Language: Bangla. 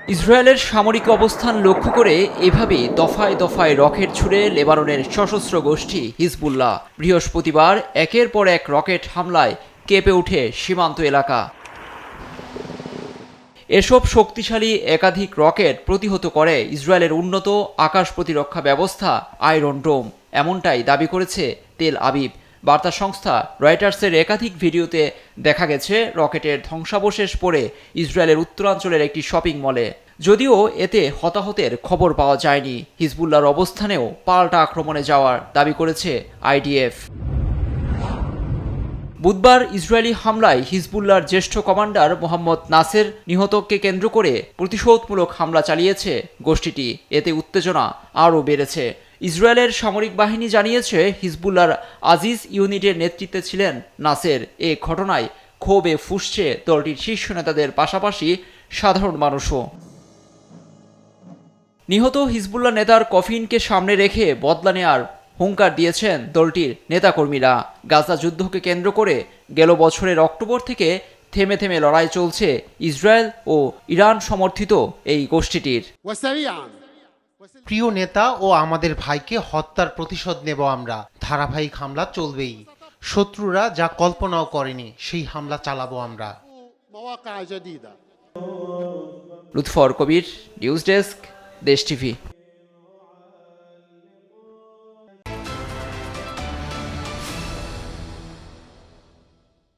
ইসরায়েলের সামরিক অবস্থান লক্ষ্য করে এভাবে দফায় দফায় রকেট ছুড়ে লেবাননের সশস্ত্র গোষ্ঠী হিজবুল্লাহ বৃহস্পতিবার একের পর এক রকেট হামলায় কেঁপে ওঠে সীমান্ত এলাকা। এসব শক্তিশালী একাধিক রকেট প্রতিহত করে ইসরায়েলের উন্নত আকাশ প্রতিরক্ষা ব্যবস্থা আয়রন ডোম, এমনটাই দাবি করেছে তেল আবিব। বার্তা সংস্থা রয়টার্সের একাধিক ভিডিওতে দেখা গেছে রকেটের ধ্বংসাবশেষ পড়ে ইসরায়েলের উত্তরাঞ্চলের একটি শপিং মলে। যদিও এতে হতাহতের খবর পাওয়া যায়নি। হিজবুল্লাহর অবস্থানেও পাল্টা আক্রমণে যাওয়ার দাবি করেছে আইডিএফ। বুধবার ইসরায়েলি হামলায় হিজবুল্লাহর জ্যেষ্ঠ কমান্ডার মোহাম্মদ নাসের নিহতকে কেন্দ্র করে প্রতিশোধমূলক হামলা চালিয়েছে গোষ্ঠীটি। এতে উত্তেজনা আরও বেড়েছে। ইসরায়েলের সামরিক বাহিনী জানিয়েছে হিজবুল্লাহর আজিজ ইউনিটের নেতৃত্বে ছিলেন নাসের। এ ঘটনায় ক্ষোভে ফুঁসছে দলটির শীর্ষ নেতাদের পাশাপাশি সাধারণ মানুষও। নিহত হিজবুল্লাহ নেতার কফিনকে সামনে রেখে বদলা নেয়ার হুঙ্কার দিয়েছেন দলটির নেতাকর্মীরা। গাজা যুদ্ধকে কেন্দ্র করে গেল বছরের অক্টোবর থেকে থেমে থেমে লড়াই চলছে ইসরায়েল ও ইরান সমর্থিত এই গোষ্ঠীটির। প্রিয় নেতা ও আমাদের ভাইকে হত্যার প্রতিশোধ নেব আমরা। ধারাবাহিক হামলা চলবেই। শত্রুরা যা কল্পনাও করেনি সেই হামলা চালাবো আমরা। লুৎফর কবির, নিউজ ডেস্ক, দেশ টিভি।